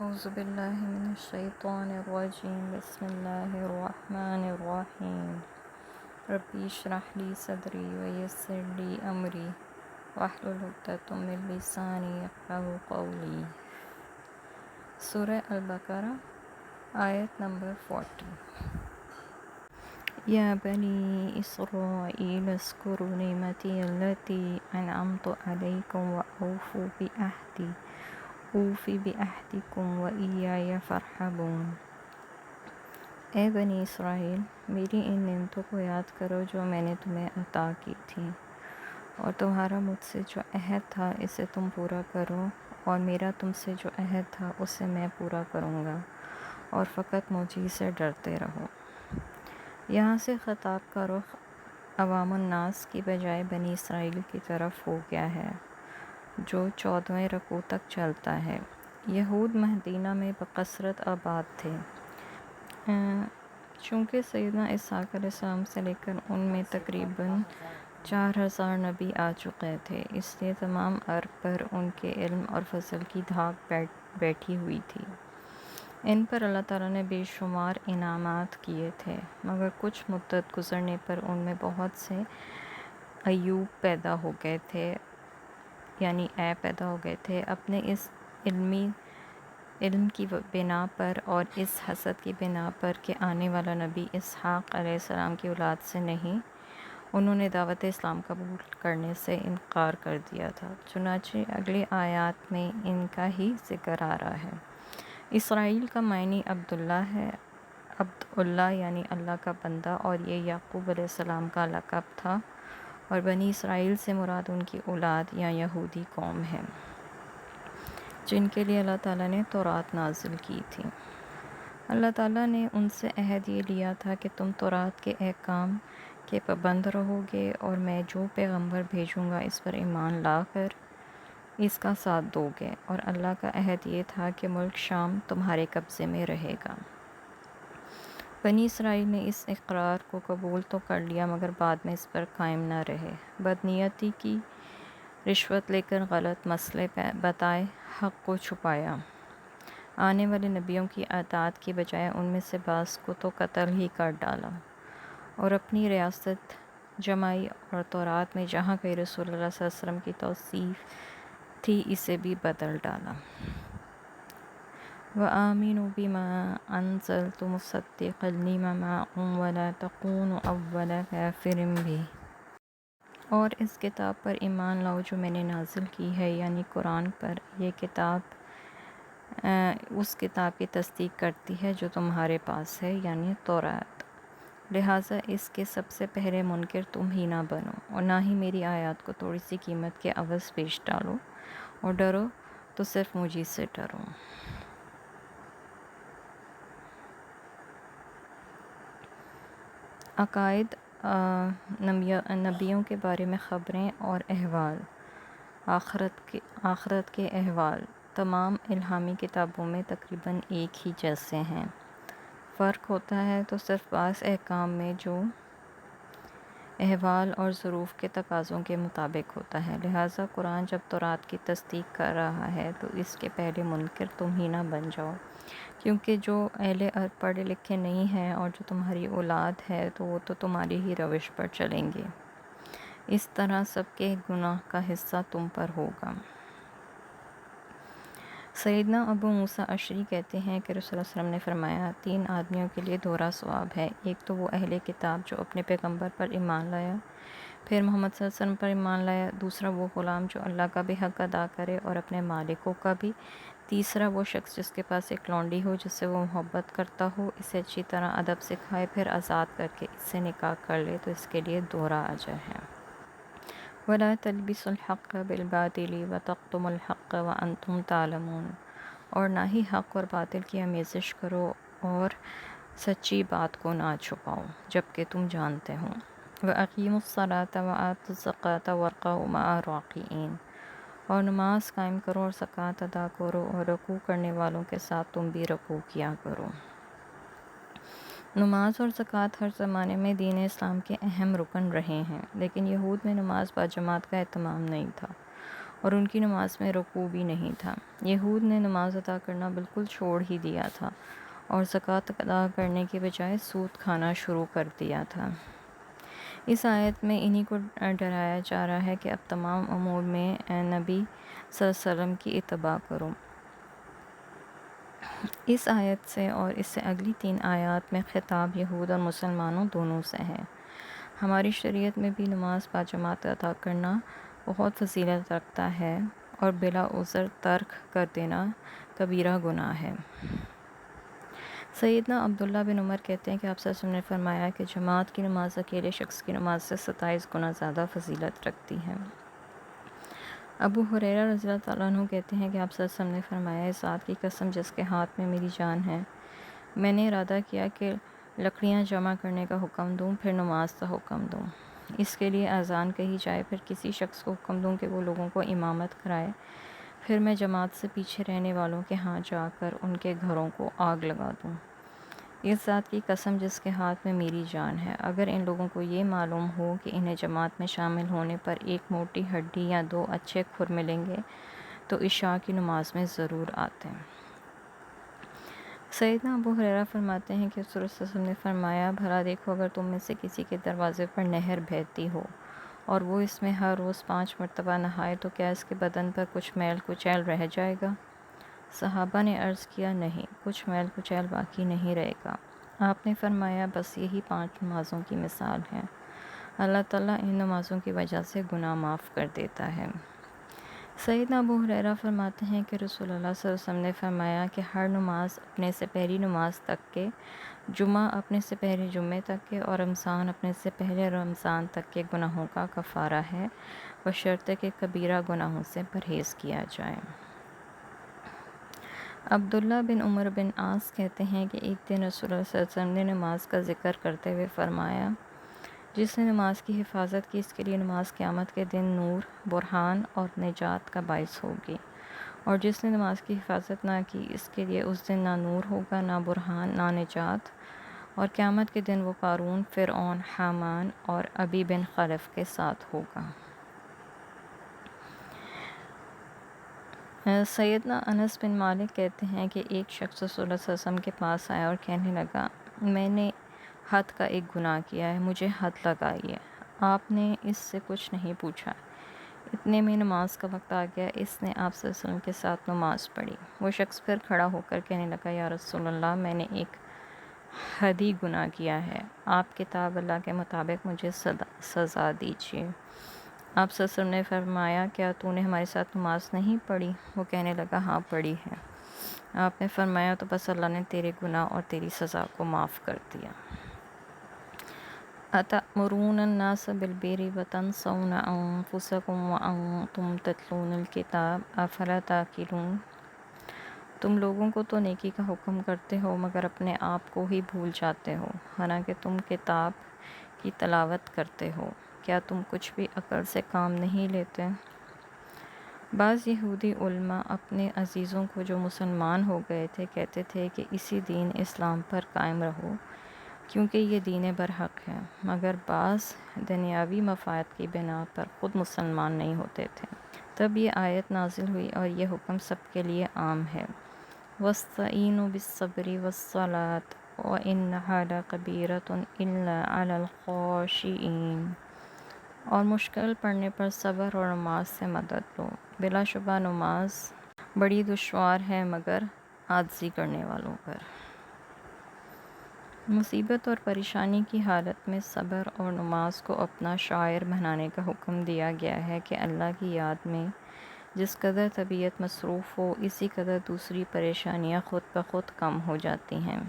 أعوذ بالله من الشيطان الرجيم بسم الله الرحمن الرحيم ربي اشرح لي صدري ويسر لي أمري واحلل عقدة من لساني يفقهوا قولي سورہ البقرہ آیت نمبر 40 یا بنی اسرائیل اذکروا نعمتی التي انعمت علیکم اوفی بعہدکم وإیایا فارہبون۔ اے بنی اسرائیل، میری ان نعمتوں کو یاد کرو جو میں نے تمہیں عطا کی تھیں، اور تمہارا مجھ سے جو عہد تھا اسے تم پورا کرو، اور میرا تم سے جو عہد تھا اسے میں پورا کروں گا، اور فقط مجھی سے ڈرتے رہو۔ یہاں سے خطاب کا رخ عوام الناس کی بجائے بنی اسرائیل کی طرف ہو گیا ہے، جو 14ویں رکوع تک چلتا ہے۔ یہود مدینہ میں بکثرت آباد تھے، چونکہ سیدنا اسحاق علیہ السلام سے لے کر ان میں تقریباً 4000 نبی آ چکے تھے، اس لیے تمام عرب پر ان کے علم اور فضل کی دھاک بیٹھی ہوئی تھی۔ ان پر اللہ تعالیٰ نے بے شمار انعامات کیے تھے، مگر کچھ مدت گزرنے پر ان میں بہت سے عیوب پیدا ہو گئے تھے، یعنی عیب پیدا ہو گئے تھے۔ اپنے اس علم کی بنا پر اور اس حسد کی بنا پر کہ آنے والا نبی اسحاق علیہ السلام کی اولاد سے نہیں، انہوں نے دعوت اسلام قبول کرنے سے انکار کر دیا تھا۔ چنانچہ اگلی آیات میں ان کا ہی ذکر آ رہا ہے۔ اسرائیل کا معنی عبداللہ ہے، عبداللہ یعنی اللہ کا بندہ، اور یہ یعقوب علیہ السلام کا لقب تھا، اور بنی اسرائیل سے مراد ان کی اولاد یا یہودی قوم ہے، جن کے لیے اللہ تعالیٰ نے تورات نازل کی تھی۔ اللہ تعالیٰ نے ان سے عہد یہ لیا تھا کہ تم تورات کے احکام کے پابند رہو گے، اور میں جو پیغمبر بھیجوں گا اس پر ایمان لا کر اس کا ساتھ دو گے، اور اللہ کا عہد یہ تھا کہ ملک شام تمہارے قبضے میں رہے گا۔ بنی اسرائیل نے اس اقرار کو قبول تو کر لیا، مگر بعد میں اس پر قائم نہ رہے، بدنیتی کی، رشوت لے کر غلط مسئلے بتائے، حق کو چھپایا، آنے والے نبیوں کی اطاعت کی بجائے ان میں سے بعض کو تو قتل ہی کر ڈالا، اور اپنی ریاست جمائی، اور تورات میں جہاں کہیں رسول اللہ صلی اللہ علیہ وسلم کی توصیف تھی اسے بھی بدل ڈالا۔ وَآمِنُوا بِمَا أَنزَلْتُ مُصَدِّقًا لِمَا مَعَكُمْ وَلَا تَكُونُوا أَوَّلَ كَافِرٍ بِهِ۔ اور اس کتاب پر ایمان لاؤ جو میں نے نازل کی ہے، یعنی قرآن پر۔ یہ کتاب اس کتاب کی تصدیق کرتی ہے جو تمہارے پاس ہے، یعنی تورات، لہٰذا اس کے سب سے پہلے منکر تم ہی نہ بنو، اور نہ ہی میری آیات کو تھوڑی سی قیمت کے عوض بیچ ڈالو، اور ڈرو تو صرف مجھی سے ڈرو۔ عقائد، نبیوں کے بارے میں خبریں اور احوال، آخرت کے احوال تمام الہامی کتابوں میں تقریباً ایک ہی جیسے ہیں۔ فرق ہوتا ہے تو صرف بعض احکام میں، جو احوال اور ظروف کے تقاضوں کے مطابق ہوتا ہے۔ لہٰذا قرآن جب تورات کی تصدیق کر رہا ہے تو اس کے پہلے منکر تم ہی نہ بن جاؤ، کیونکہ جو اہل عرب پڑھے لکھے نہیں ہیں اور جو تمہاری اولاد ہے تو وہ تو تمہاری ہی روش پر چلیں گے، اس طرح سب کے گناہ کا حصہ تم پر ہوگا۔ سیدنا ابو موسیٰ اشعری کہتے ہیں کہ رسول اللہ صلی اللہ علیہ وسلم نے فرمایا، 3 آدمیوں کے لیے دوہرا ثواب ہے، ایک تو وہ اہل کتاب جو اپنے پیغمبر پر ایمان لایا، پھر محمد صلی اللہ علیہ وسلم پر ایمان لایا، دوسرا وہ غلام جو اللہ کا بھی حق ادا کرے اور اپنے مالکوں کا بھی، تیسرا وہ شخص جس کے پاس ایک لونڈی ہو جس سے وہ محبت کرتا ہو، اسے اچھی طرح ادب سکھائے، پھر آزاد کر کے اس سے نکاح کر لے تو اس کے لیے دوہرا اجر ہے۔ وَلَا تَلْبِسُوا الْحَقَّ بِالْبَاطِلِ وَتَكْتُمُوا الْحَقَّ وَأَنْتُمْ تَعْلَمُونَ۔ اور نہ ہی حق اور باطل کی آمیزش کرو اور سچی بات کو نہ چھپاؤ جبکہ تم جانتے ہو۔ وَأَقِیمُوا الصَّلَاةَ وَآتُوا الزَّکَاةَ وَارْکَعُوا مَعَ الرَّاکِعِینَ۔ اور نماز قائم کرو اور زکوٰۃ ادا کرو، اور رکوع کرنے والوں کے ساتھ تم بھی رکوع کیا کرو۔ نماز اور زکوٰۃ ہر زمانے میں دین اسلام کے اہم رکن رہے ہیں، لیکن یہود میں نماز باجماعت کا اہتمام نہیں تھا، اور ان کی نماز میں رکوع بھی نہیں تھا۔ یہود نے نماز ادا کرنا بالکل چھوڑ ہی دیا تھا اور زکوٰۃ ادا کرنے کے بجائے سود کھانا شروع کر دیا تھا۔ اس آیت میں انہی کو ڈرایا جا رہا ہے کہ اب تمام امور میں نبی صلی اللہ علیہ وسلم کی اتباع کرو۔ اس آیت سے اور اس سے اگلی 3 آیات میں خطاب یہود اور مسلمانوں دونوں سے ہے۔ ہماری شریعت میں بھی نماز باجماعت ادا کرنا بہت فضیلت رکھتا ہے اور بلا عذر ترک کر دینا کبیرہ گناہ ہے۔ سیدنا عبداللہ بن عمر کہتے ہیں کہ آپ صلی اللہ علیہ وسلم نے فرمایا کہ جماعت کی نماز اکیلے شخص کی نماز سے 27 گنا زیادہ فضیلت رکھتی ہے۔ ابو ہریرہ رضی اللہ تعالیٰ عنہ کہتے ہیں کہ آپ صلی اللہ علیہ وسلم نے فرمایا، اس ذات کی قسم جس کے ہاتھ میں میری جان ہے، میں نے ارادہ کیا کہ لکڑیاں جمع کرنے کا حکم دوں، پھر نماز کا حکم دوں، اس کے لیے اذان کہی جائے، پھر کسی شخص کو حکم دوں کہ وہ لوگوں کو امامت کرائے، پھر میں جماعت سے پیچھے رہنے والوں کے ہاں جا کر ان کے گھروں کو آگ لگا دوں۔ اس ذات کی قسم جس کے ہاتھ میں میری جان ہے، اگر ان لوگوں کو یہ معلوم ہو کہ انہیں جماعت میں شامل ہونے پر ایک موٹی ہڈی یا 2 اچھے کھر ملیں گے تو عشاء کی نماز میں ضرور آتے ہیں۔ سیدنا ابو ہریرہ فرماتے ہیں کہ رسول اللہ صلی اللہ علیہ وسلم نے فرمایا، بھلا دیکھو اگر تم میں سے کسی کے دروازے پر نہر بہتی ہو اور وہ اس میں ہر روز 5 مرتبہ نہائے تو کیا اس کے بدن پر کچھ میل کچیل رہ جائے گا؟ صحابہ نے عرض کیا، نہیں، کچھ میل کچیل باقی نہیں رہے گا۔ آپ نے فرمایا، بس یہی 5 نمازوں کی مثال ہے، اللہ تعالیٰ ان نمازوں کی وجہ سے گناہ معاف کر دیتا ہے۔ سیدنا ابو ہریرہ فرماتے ہیں کہ رسول اللہ صلی اللہ علیہ وسلم نے فرمایا کہ ہر نماز اپنے سے پہلی نماز تک کے، جمعہ اپنے سے پہلے جمعے تک کے اور رمضان اپنے سے پہلے رمضان تک کے گناہوں کا کفارہ ہے، بشرطے کہ کبیرہ گناہوں سے پرہیز کیا جائے۔ عبداللہ بن عمر بن عاص کہتے ہیں کہ ایک دن رسول اللہ صلی اللہ علیہ وسلم نے نماز کا ذکر کرتے ہوئے فرمایا، جس نے نماز کی حفاظت کی اس کے لیے نماز قیامت کے دن نور، برہان اور نجات کا باعث ہوگی، اور جس نے نماز کی حفاظت نہ کی اس کے لیے اس دن نہ نور ہوگا، نہ برہان، نہ نجات، اور قیامت کے دن وہ قارون، فرعون، حامان اور ابی بن خلف کے ساتھ ہوگا۔ سیدنا انس بن مالک کہتے ہیں کہ ایک شخص رسول اللہ صلی اللہ علیہ وسلم کے پاس آیا اور کہنے لگا، میں نے حد کا ایک گناہ کیا ہے، مجھے حد لگائی ہے۔ آپ نے اس سے کچھ نہیں پوچھا۔ اتنے میں نماز کا وقت آ گیا، اس نے آپ صلی اللہ علیہ وسلم کے ساتھ نماز پڑھی۔ وہ شخص پھر کھڑا ہو کر کہنے لگا، یا رسول اللہ، میں نے ایک حدی گناہ کیا ہے، آپ کتاب اللہ کے مطابق مجھے سزا دیجیے۔ آپ صلی اللہ علیہ وسلم نے فرمایا، کیا تو نے ہمارے ساتھ نماز نہیں پڑھی؟ وہ کہنے لگا، ہاں پڑھی ہے۔ آپ نے فرمایا، تو بس اللہ نے تیرے گناہ اور تیری سزا کو معاف کر دیا۔ أَتَأْمُرُونَ النَّاسَ بِالْبِرِّ وَتَنْسَوْنَ أَنفُسَكُمْ وَأَنْتُمْ تَتْلُونَ الْكِتَابَ أَفَلَا تَعْقِلُونَ؟ تم لوگوں کو تو نیکی کا حکم کرتے ہو مگر اپنے آپ کو ہی بھول جاتے ہو، حالانکہ تم کتاب کی تلاوت کرتے ہو، کیا تم کچھ بھی عقل سے کام نہیں لیتے؟ بعض یہودی علماء اپنے عزیزوں کو جو مسلمان ہو گئے تھے کہتے تھے کہ اسی دین اسلام پر قائم رہو کیونکہ یہ دین برحق ہے، مگر بعض دنیاوی مفاد کی بنا پر خود مسلمان نہیں ہوتے تھے۔ تب یہ آیت نازل ہوئی اور یہ حکم سب کے لیے عام ہے، وَاسْتَعِینُوا بِالصَّبْرِ وَالصَّلَاةِ وَإِنَّهَا لَكَبِیرَةٌ إِلَّا عَلَى الْخَاشِعِینَ۔ اور مشکل پڑنے پر صبر اور نماز سے مدد لو، بلا شبہ نماز بڑی دشوار ہے مگر عاجزی کرنے والوں پر۔ مصیبت اور پریشانی کی حالت میں صبر اور نماز کو اپنا شاعر بنانے کا حکم دیا گیا ہے کہ اللہ کی یاد میں جس قدر طبیعت مصروف ہو، اسی قدر دوسری پریشانیاں خود بخود کم ہو جاتی ہیں۔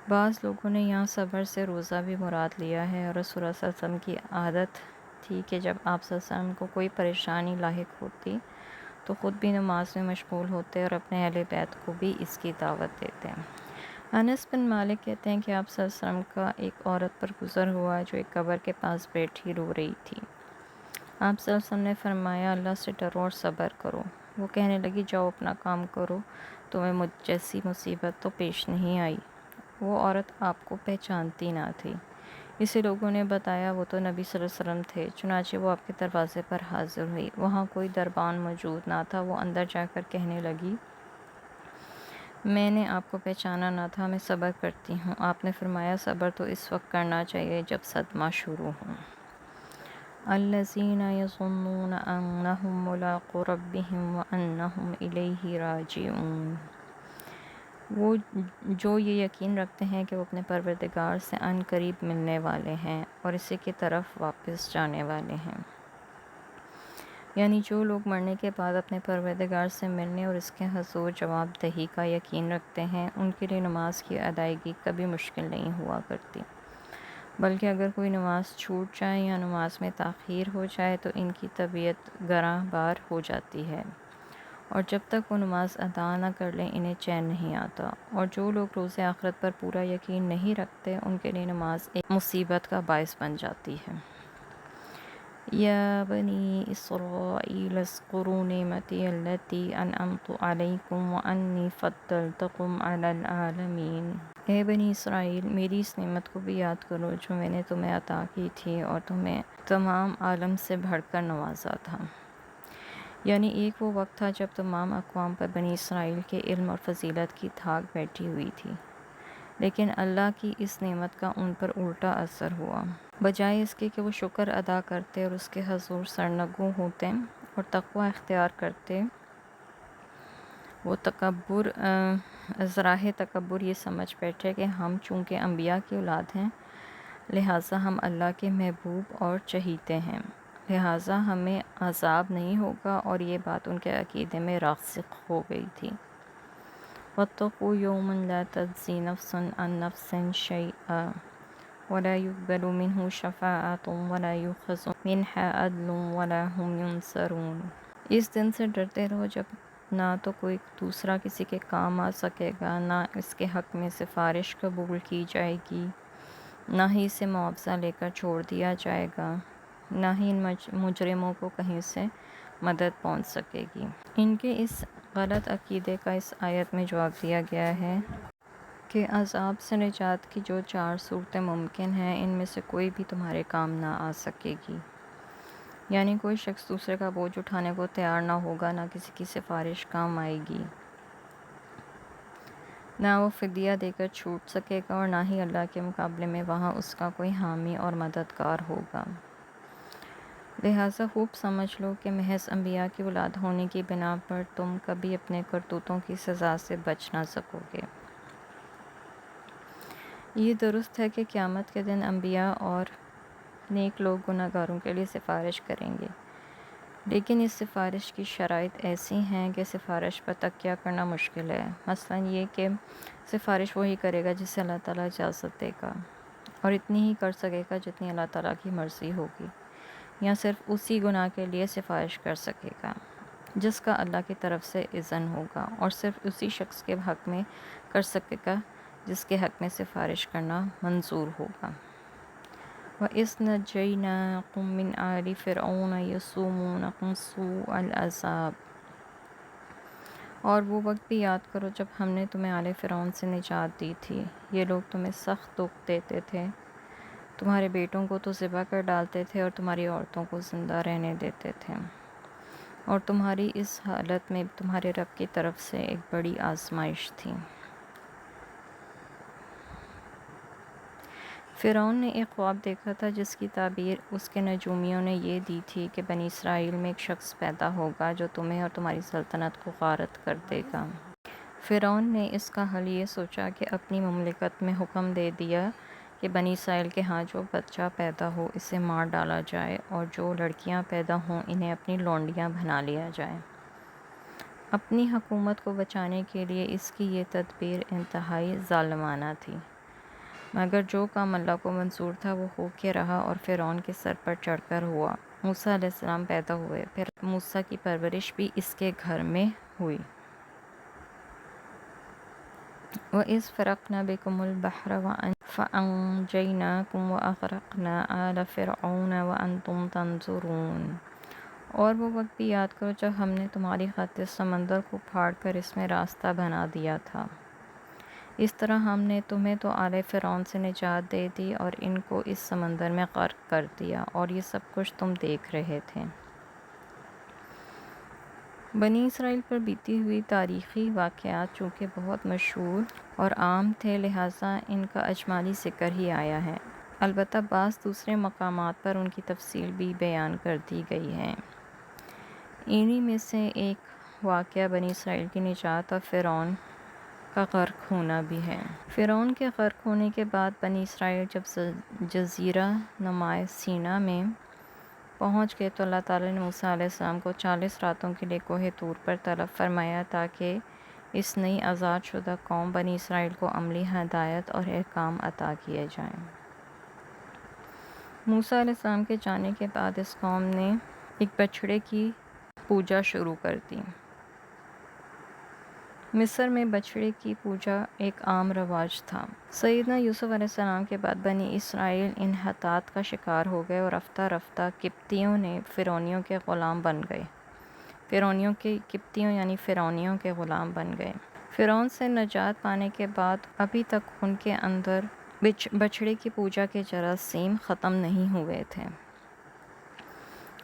بعض لوگوں نے یہاں صبر سے روزہ بھی مراد لیا ہے، اور رسول اللہ صلی اللہ علیہ وسلم کی عادت تھی کہ جب آپ صلی اللہ علیہ وسلم کو کوئی پریشانی لاحق ہوتی تو خود بھی نماز میں مشغول ہوتے اور اپنے اہل بیت کو بھی اس کی دعوت دیتے۔ انس بن مالک کہتے ہیں کہ آپ صلی اللہ علیہ وسلم کا ایک عورت پر گزر ہوا جو ایک قبر کے پاس بیٹھی رو رہی تھی۔ آپ صلی اللہ علیہ وسلم نے فرمایا، اللہ سے ڈرو اور صبر کرو۔ وہ کہنے لگی، جاؤ اپنا کام کرو، تمہیں مجھ جیسی مصیبت تو پیش نہیں آئی۔ وہ عورت آپ کو پہچانتی نہ تھی، اسے لوگوں نے بتایا وہ تو نبی صلی اللہ علیہ وسلم تھے۔ چنانچہ وہ آپ کے دروازے پر حاضر ہوئی۔ وہاں کوئی دربان موجود نہ تھا۔ وہ اندر جا کر کہنے لگی، میں نے آپ کو پہچانا نہ تھا، میں صبر کرتی ہوں۔ آپ نے فرمایا، صبر تو اس وقت کرنا چاہیے جب صدمہ شروع ہو۔ الذین یظنون انہم ملاقو ربہم وانہم الیہ راجعون، وہ جو یہ یقین رکھتے ہیں کہ وہ اپنے پروردگار سے عن قریب ملنے والے ہیں اور اسی کی طرف واپس جانے والے ہیں۔ یعنی جو لوگ مرنے کے بعد اپنے پروردگار سے ملنے اور اس کے حضور جواب دہی کا یقین رکھتے ہیں، ان کے لیے نماز کی ادائیگی کبھی مشکل نہیں ہوا کرتی، بلکہ اگر کوئی نماز چھوٹ جائے یا نماز میں تاخیر ہو جائے تو ان کی طبیعت گراں بار ہو جاتی ہے، اور جب تک وہ نماز ادا نہ کر لیں انہیں چین نہیں آتا۔ اور جو لوگ روز آخرت پر پورا یقین نہیں رکھتے ان کے لیے نماز ایک مصیبت کا باعث بن جاتی ہے۔ یا بنی اسرائیل اذکروا نعمتی التی انعمت علیکم وانی فضلتکم علی العالمین، اے بنی اسرائیل میری اس نعمت کو بھی یاد کرو جو میں نے تمہیں عطا کی تھی اور تمہیں تمام عالم سے بڑھ کر نوازا تھا۔ یعنی ایک وہ وقت تھا جب تمام اقوام پر بنی اسرائیل کے علم اور فضیلت کی دھاک بیٹھی ہوئی تھی، لیکن اللہ کی اس نعمت کا ان پر الٹا اثر ہوا۔ بجائے اس کے کہ وہ شکر ادا کرتے اور اس کے حضور سرنگوں ہوتے اور تقوی اختیار کرتے، وہ ذراہ تکبر یہ سمجھ بیٹھے کہ ہم چونکہ انبیاء کی اولاد ہیں لہٰذا ہم اللہ کے محبوب اور چہیتے ہیں، لہٰذا ہمیں عذاب نہیں ہوگا، اور یہ بات ان کے عقیدے میں راسخ ہو گئی تھی۔ وَاتَّقُوا يَوْمًا لَا تَجْزِي نَفْسٌ عَن نَفْسٍ شَيْئًا وَلَا يُقْبَلُ مِنْهُ شَفَاعَةٌ وَلَا يُؤْخَذُ مِنْهَا عَدْلٌ وَلَا هُمْ يُنصَرُونَ، اس دن سے ڈرتے رہو جب نہ تو کوئی دوسرا کسی کے کام آ سکے گا، نہ اس کے حق میں سفارش قبول کی جائے گی، نہ ہی اسے معاوضہ لے کر چھوڑ دیا جائے گا، نہ ہی ان مجرموں کو کہیں سے مدد پہنچ سکے گی۔ ان کے اس غلط عقیدے کا اس آیت میں جواب دیا گیا ہے کہ عذاب سے نجات کی جو 4 صورتیں ممکن ہیں ان میں سے کوئی بھی تمہارے کام نہ آ سکے گی۔ یعنی کوئی شخص دوسرے کا بوجھ اٹھانے کو تیار نہ ہوگا، نہ کسی کی سفارش کام آئے گی، نہ وہ فدیہ دے کر چھوٹ سکے گا، اور نہ ہی اللہ کے مقابلے میں وہاں اس کا کوئی حامی اور مددگار ہوگا۔ لہٰذا خوب سمجھ لو کہ محض انبیاء کی اولاد ہونے کی بنا پر تم کبھی اپنے کرتوتوں کی سزا سے بچ نہ سکو گے۔ یہ درست ہے کہ قیامت کے دن انبیاء اور نیک لوگ گناہ گاروں کے لیے سفارش کریں گے، لیکن اس سفارش کی شرائط ایسی ہیں کہ سفارش پر تکیہ کرنا مشکل ہے۔ مثلا یہ کہ سفارش وہی کرے گا جسے اللہ تعالیٰ اجازت دے گا، اور اتنی ہی کر سکے گا جتنی اللہ تعالیٰ کی مرضی ہوگی، یا صرف اسی گناہ کے لیے سفارش کر سکے گا جس کا اللہ کی طرف سے اذن ہوگا، اور صرف اسی شخص کے حق میں کر سکے گا جس کے حق میں سفارش کرنا منظور ہوگا۔ وَإِذْ نَجَّيْنَاكُم مِّنْ آلِ فِرْعَوْنَ يَسُومُونَكُمْ سُوءَ الْعَذَابِ، اور وہ وقت بھی یاد کرو جب ہم نے تمہیں آل فرعون سے نجات دی تھی، یہ لوگ تمہیں سخت دکھ دیتے تھے، تمہارے بیٹوں کو تو ذبح کر ڈالتے تھے اور تمہاری عورتوں کو زندہ رہنے دیتے تھے، اور تمہاری اس حالت میں تمہارے رب کی طرف سے ایک بڑی آزمائش تھی۔ فرعون نے ایک خواب دیکھا تھا جس کی تعبیر اس کے نجومیوں نے یہ دی تھی کہ بنی اسرائیل میں ایک شخص پیدا ہوگا جو تمہیں اور تمہاری سلطنت کو غارت کر دے گا۔ فرعون نے اس کا حل یہ سوچا کہ اپنی مملکت میں حکم دے دیا کہ بنی اسرائیل کے ہاں جو بچہ پیدا ہو اسے مار ڈالا جائے، اور جو لڑکیاں پیدا ہوں انہیں اپنی لونڈیاں بنا لیا جائے۔ اپنی حکومت کو بچانے کے لیے اس کی یہ تدبیر انتہائی ظالمانہ تھی، مگر جو کام اللہ کو منظور تھا وہ ہو کے رہا اور فرعون کے سر پر چڑھ کر ہوا۔ موسیٰ علیہ السلام پیدا ہوئے، پھر موسیٰ کی پرورش بھی اس کے گھر میں ہوئی۔ وَإِذْ فَرَقْنَا بِكُمُ الْبَحْرَ فَأَنْجَيْنَاكُمْ وَأَغْرَقْنَا آلَ فِرْعَوْنَ وَأَنْتُمْ تَنظُرُونَ، اور وہ وقت بھی یاد کرو جب ہم نے تمہاری خاطر سمندر کو پھاڑ کر اس میں راستہ بنا دیا تھا، اس طرح ہم نے تمہیں تو آل فرعون سے نجات دے دی اور ان کو اس سمندر میں غرق کر دیا، اور یہ سب کچھ تم دیکھ رہے تھے۔ بنی اسرائیل پر بیتی ہوئی تاریخی واقعات چونکہ بہت مشہور اور عام تھے، لہٰذا ان کا اجمالی ذکر ہی آیا ہے، البتہ بعض دوسرے مقامات پر ان کی تفصیل بھی بیان کر دی گئی ہے۔ انہی میں سے ایک واقعہ بنی اسرائیل کی نجات اور فرعون کا غرق ہونا بھی ہے۔ فرعون کے غرق ہونے کے بعد بنی اسرائیل جب جزیرہ نمائے سینا میں پہنچ گئے تو اللہ تعالیٰ نے موسیٰ علیہ السلام کو 40 راتوں کے لیے کوہ طور پر طلب فرمایا تاکہ اس نئی آزاد شدہ قوم بنی اسرائیل کو عملی ہدایت اور احکام عطا کیے جائیں۔ موسیٰ علیہ السلام کے جانے کے بعد اس قوم نے ایک بچھڑے کی پوجا شروع کر دی۔ مصر میں بچھڑے کی پوجا ایک عام رواج تھا۔ سیدنا یوسف علیہ السلام کے بعد بنی اسرائیل انحطاط کا شکار ہو گئے اور رفتہ رفتہ قبطیوں نے فرعونیوں کے غلام بن گئے۔ فرعونیوں کے غلام بن گئے۔ فرعون سے نجات پانے کے بعد ابھی تک ان کے اندر بچھڑے کی پوجا کے جراثیم ختم نہیں ہوئے تھے۔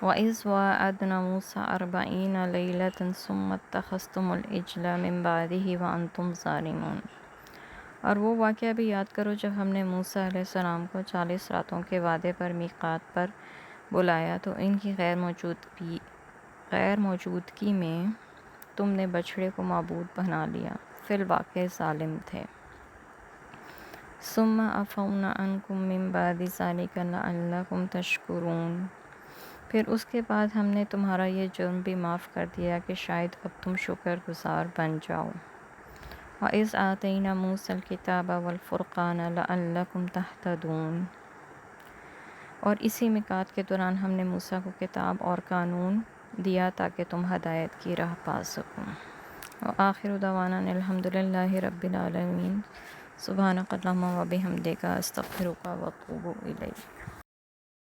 وَإِذْ وَاعَدْنَا مُوسَىٰ 40 لَيْلَةً ثُمَّ اتَّخَذْتُمُ الْعِجْلَ مِن بَعْدِهِ وَأَنْتُمْ ظَالِمُونَ۔ اور وہ واقعہ بھی یاد کرو جب ہم نے موسیٰ علیہ السلام کو 40 راتوں کے وعدے پر میقات پر بلایا تو ان کی غیر موجودگی میں تم نے بچھڑے کو معبود بنا لیا، فی الواقع ظالم تھے۔ ثُمَّ عَفَوْنَا عَنْكُم مِّن بَعْدِ ذَلِكَ لَعَلَّكُمْ تَشْكُرُونَ۔ پھر اس کے بعد ہم نے تمہارا یہ جرم بھی معاف کر دیا کہ شاید اب تم شکر گزار بن جاؤ۔ وَإِذْ آتَيْنَا مُوسَى الْكِتَابَ وَالْفُرْقَانَ لَعَلَّكُمْ تَهْتَدُونَ۔ اور اسی میقات کے دوران ہم نے موسیٰ کو کتاب اور قانون دیا تاکہ تم ہدایت کی راہ پا سکو۔ وآخر دعوانا الحمد للہ رب العالمین۔ سبحانک اللہم وبحمدک، استغفرک واتوب الیک۔